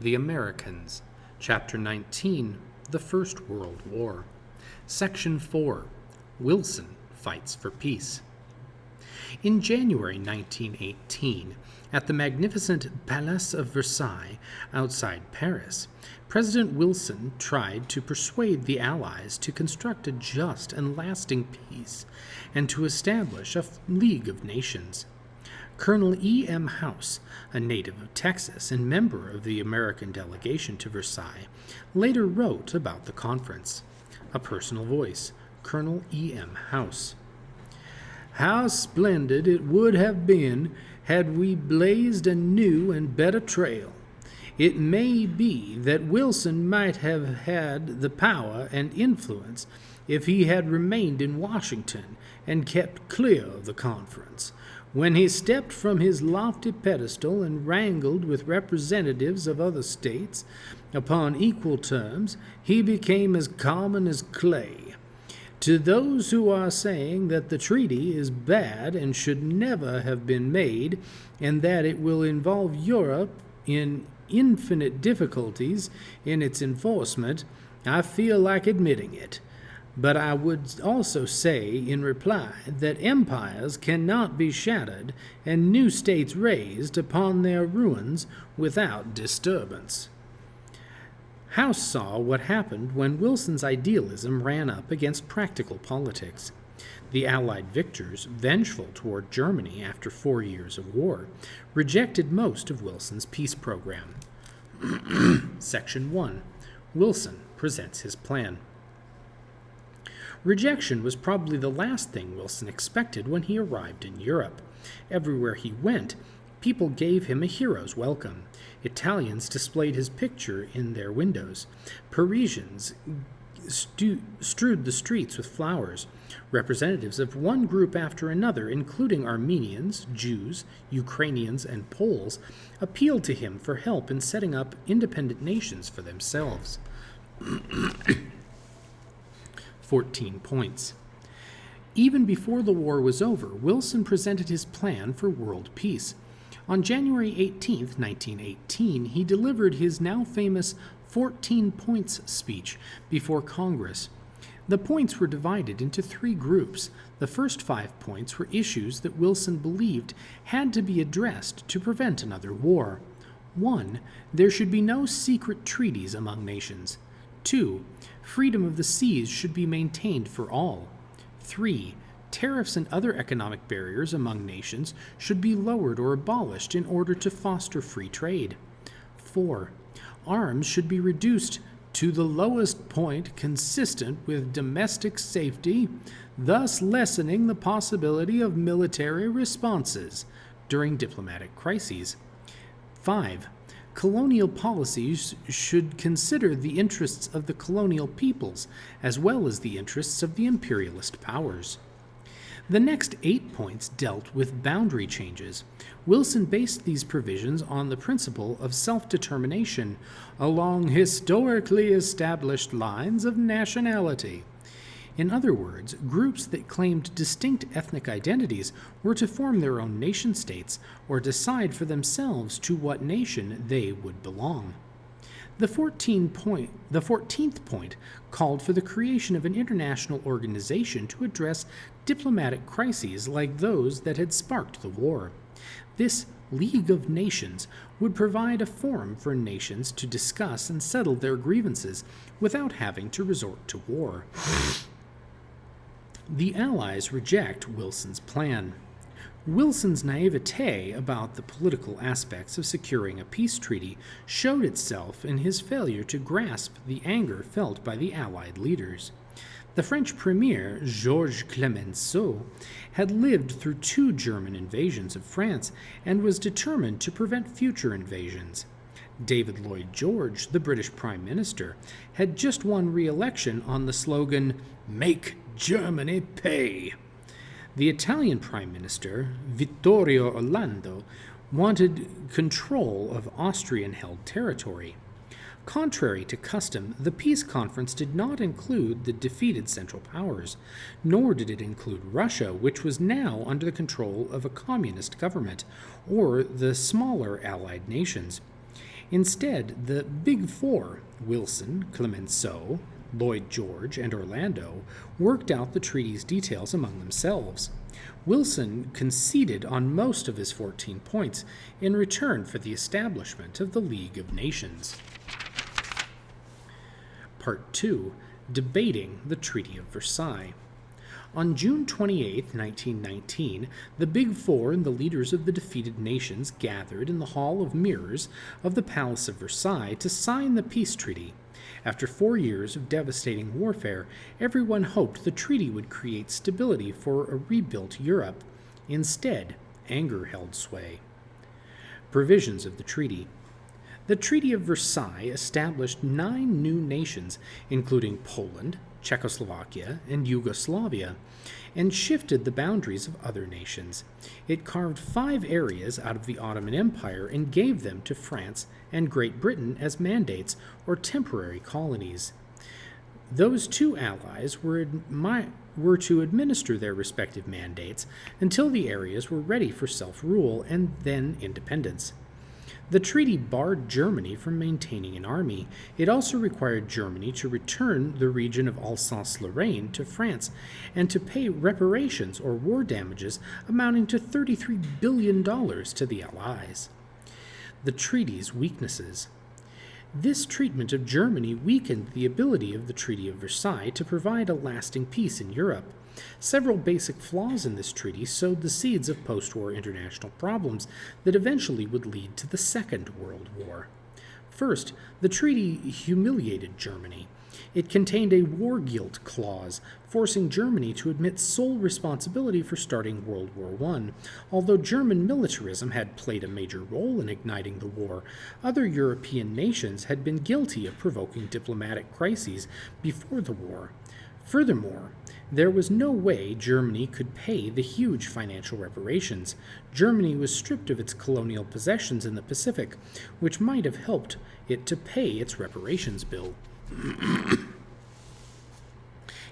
The Americans, Chapter 19, The First World War. Section 4, Wilson Fights for Peace. In January 1918, at the magnificent Palace of Versailles outside Paris, President Wilson tried to persuade the Allies to construct a just and lasting peace and to establish a League of Nations. Colonel E.M. House, a native of Texas and member of the American delegation to Versailles, later wrote about the conference. A personal voice, Colonel E.M. House. How splendid it would have been had we blazed a new and better trail. It may be that Wilson might have had the power and influence if he had remained in Washington and kept clear of the conference. When he stepped from his lofty pedestal and wrangled with representatives of other states upon equal terms, he became as common as clay. To those who are saying that the treaty is bad and should never have been made, and that it will involve Europe in infinite difficulties in its enforcement, I feel like admitting it. But I would also say in reply that empires cannot be shattered and new states raised upon their ruins without disturbance. House saw what happened when Wilson's idealism ran up against practical politics. The Allied victors, vengeful toward Germany after 4 years of war, rejected most of Wilson's peace program. Section 1. Wilson presents his plan. Rejection was probably the last thing Wilson expected when he arrived in Europe. Everywhere he went, people gave him a hero's welcome. Italians displayed his picture in their windows. Parisians strewed the streets with flowers. Representatives of one group after another, including Armenians, Jews, Ukrainians, and Poles, appealed to him for help in setting up independent nations for themselves. 14 points. Even before the war was over, Wilson presented his plan for world peace. On January 18, 1918, he delivered his now famous 14 points speech before Congress. The points were divided into 3 groups. The first 5 points were issues that Wilson believed had to be addressed to prevent another war. 1. There should be no secret treaties among nations. 2. Freedom of the seas should be maintained for all. 3. Tariffs and other economic barriers among nations should be lowered or abolished in order to foster free trade. 4. Arms should be reduced to the lowest point consistent with domestic safety, thus lessening the possibility of military responses during diplomatic crises. 5. Colonial policies should consider the interests of the colonial peoples as well as the interests of the imperialist powers. The next 8 points dealt with boundary changes. Wilson based these provisions on the principle of self-determination along historically established lines of nationality. In other words, groups that claimed distinct ethnic identities were to form their own nation-states or decide for themselves to what nation they would belong. The 14th point called for the creation of an international organization to address diplomatic crises like those that had sparked the war. This League of Nations would provide a forum for nations to discuss and settle their grievances without having to resort to war. The Allies reject Wilson's plan. Wilson's naivete about the political aspects of securing a peace treaty showed itself in his failure to grasp the anger felt by the Allied leaders. The French premier, Georges Clemenceau, had lived through 2 German invasions of France and was determined to prevent future invasions. David Lloyd George, the British Prime Minister, had just won re-election on the slogan, "Make Germany Pay." The Italian Prime Minister, Vittorio Orlando, wanted control of Austrian-held territory. Contrary to custom, the peace conference did not include the defeated Central Powers, nor did it include Russia, which was now under the control of a communist government, or the smaller Allied nations. Instead, the Big Four, Wilson, Clemenceau, Lloyd George, and Orlando, worked out the treaty's details among themselves. Wilson conceded on most of his 14 points in return for the establishment of the League of Nations. Part 2. Debating the Treaty of Versailles. On June 28, 1919, the Big Four and the leaders of the defeated nations gathered in the Hall of Mirrors of the Palace of Versailles to sign the peace treaty. After 4 years of devastating warfare, everyone hoped the treaty would create stability for a rebuilt Europe. Instead, anger held sway. Provisions of the treaty. The Treaty of Versailles established 9 new nations, including Poland, Czechoslovakia, and Yugoslavia, and shifted the boundaries of other nations. It carved 5 areas out of the Ottoman Empire and gave them to France and Great Britain as mandates or temporary colonies. Those 2 allies were to administer their respective mandates until the areas were ready for self-rule and then independence. The treaty barred Germany from maintaining an army. It also required Germany to return the region of Alsace-Lorraine to France and to pay reparations or war damages amounting to $33 billion to the Allies. The treaty's weaknesses. This treatment of Germany weakened the ability of the Treaty of Versailles to provide a lasting peace in Europe. Several basic flaws in this treaty sowed the seeds of post-war international problems that eventually would lead to the Second World War. First, the treaty humiliated Germany. It contained a war guilt clause, forcing Germany to admit sole responsibility for starting World War I. Although German militarism had played a major role in igniting the war, other European nations had been guilty of provoking diplomatic crises before the war. Furthermore, there was no way Germany could pay the huge financial reparations. Germany was stripped of its colonial possessions in the Pacific, which might have helped it to pay its reparations bill.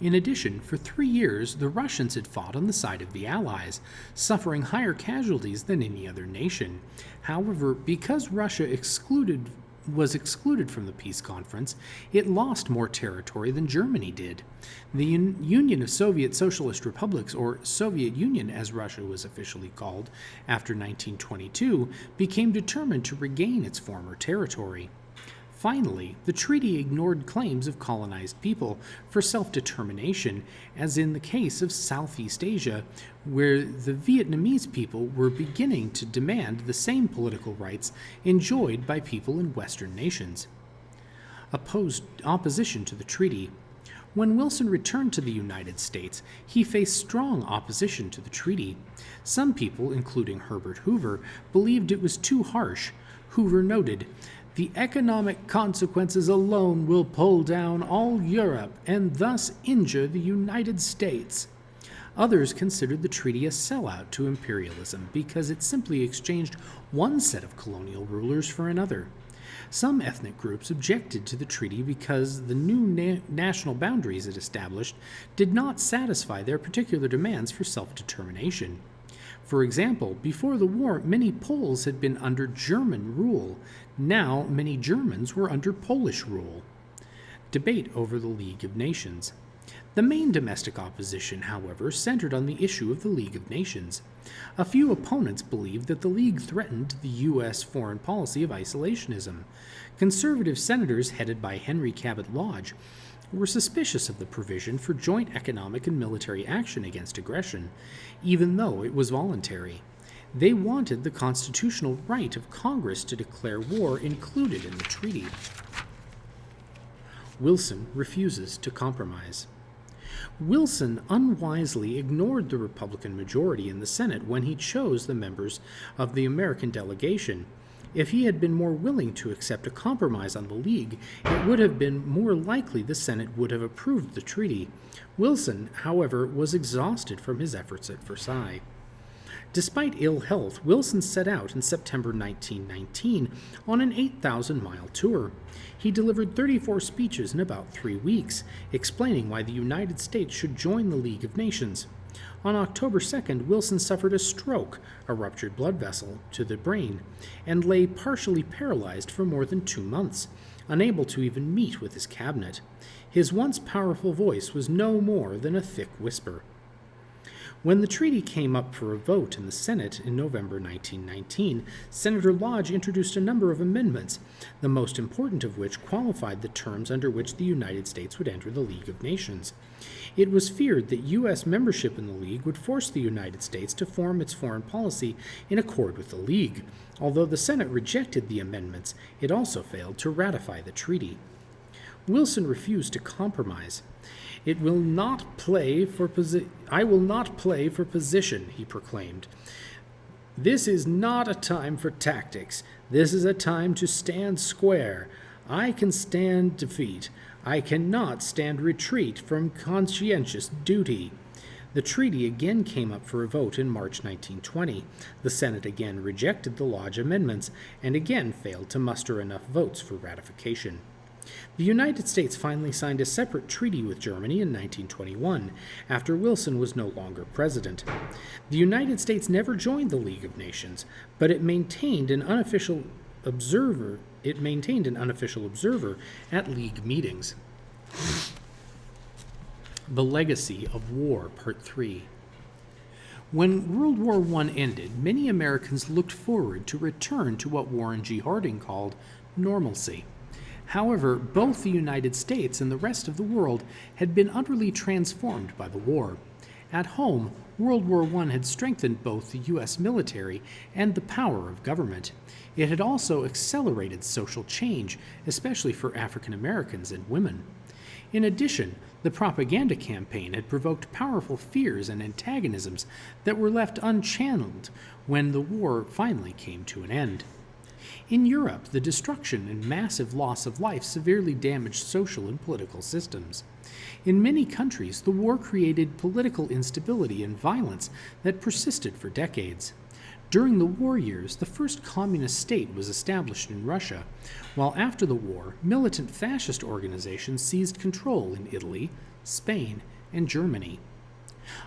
In addition, for 3 years, the Russians had fought on the side of the Allies, suffering higher casualties than any other nation. However, because Russia was excluded from the peace conference, it lost more territory than Germany did. The Union of Soviet Socialist Republics, or Soviet Union as Russia was officially called after 1922, became determined to regain its former territory. Finally, the treaty ignored claims of colonized people for self-determination, as in the case of Southeast Asia, where the Vietnamese people were beginning to demand the same political rights enjoyed by people in Western nations. Opposition to the treaty. When Wilson returned to the United States, he faced strong opposition to the treaty. Some people, including Herbert Hoover, believed it was too harsh. Hoover noted, "The economic consequences alone will pull down all Europe and thus injure the United States." Others considered the treaty a sellout to imperialism because it simply exchanged one set of colonial rulers for another. Some ethnic groups objected to the treaty because the new national boundaries it established did not satisfy their particular demands for self-determination. For example, before the war, many Poles had been under German rule. Now, many Germans were under Polish rule. Debate over the League of Nations. The main domestic opposition, however, centered on the issue of the League of Nations. A few opponents believed that the League threatened the U.S. foreign policy of isolationism. Conservative senators headed by Henry Cabot Lodge were suspicious of the provision for joint economic and military action against aggression, even though it was voluntary. They wanted the constitutional right of Congress to declare war included in the treaty. Wilson refuses to compromise. Wilson unwisely ignored the Republican majority in the Senate when he chose the members of the American delegation. If he had been more willing to accept a compromise on the League, it would have been more likely the Senate would have approved the treaty. Wilson, however, was exhausted from his efforts at Versailles. Despite ill health, Wilson set out in September 1919 on an 8,000-mile tour. He delivered 34 speeches in about 3 weeks, explaining why the United States should join the League of Nations. On October 2nd, Wilson suffered a stroke, a ruptured blood vessel to the brain, and lay partially paralyzed for more than 2 months, unable to even meet with his cabinet. His once powerful voice was no more than a thick whisper. When the treaty came up for a vote in the Senate in November 1919, Senator Lodge introduced a number of amendments, the most important of which qualified the terms under which the United States would enter the League of Nations. It was feared that U.S. membership in the League would force the United States to form its foreign policy in accord with the League. Although the Senate rejected the amendments, it also failed to ratify the treaty. Wilson refused to compromise. I will not play for position, he proclaimed. This is not a time for tactics. This is a time to stand square. I can stand defeat. I cannot stand retreat from conscientious duty. The treaty again came up for a vote in March 1920. The Senate again rejected the Lodge amendments and again failed to muster enough votes for ratification. The United States finally signed a separate treaty with Germany in 1921, after Wilson was no longer president. The United States never joined the League of Nations, but it maintained an unofficial observer at League meetings. The Legacy of War, Part 3. When World War I ended, many Americans looked forward to return to what Warren G. Harding called normalcy. However, both the United States and the rest of the world had been utterly transformed by the war. At home, World War I had strengthened both the U.S. military and the power of government. It had also accelerated social change, especially for African Americans and women. In addition, the propaganda campaign had provoked powerful fears and antagonisms that were left unchanneled when the war finally came to an end. In Europe, the destruction and massive loss of life severely damaged social and political systems. In many countries, the war created political instability and violence that persisted for decades. During the war years, the first communist state was established in Russia, while after the war, militant fascist organizations seized control in Italy, Spain, and Germany.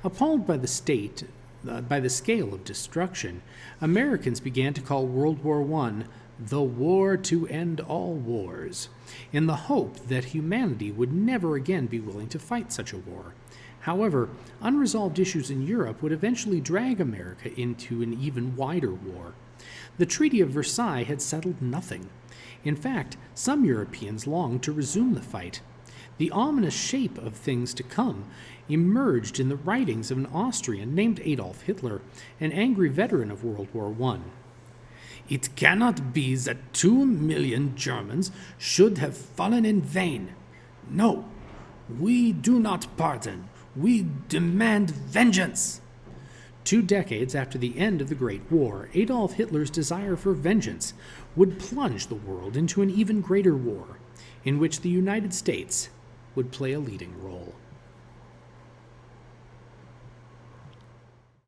Appalled by the scale of destruction, Americans began to call World War I the war to end all wars, in the hope that humanity would never again be willing to fight such a war. However, unresolved issues in Europe would eventually drag America into an even wider war. The Treaty of Versailles had settled nothing. In fact, some Europeans longed to resume the fight. The ominous shape of things to come emerged in the writings of an Austrian named Adolf Hitler, an angry veteran of World War I. It cannot be that 2 million Germans should have fallen in vain. No, we do not pardon. We demand vengeance. 2 decades after the end of the Great War, Adolf Hitler's desire for vengeance would plunge the world into an even greater war, in which the United States would play a leading role.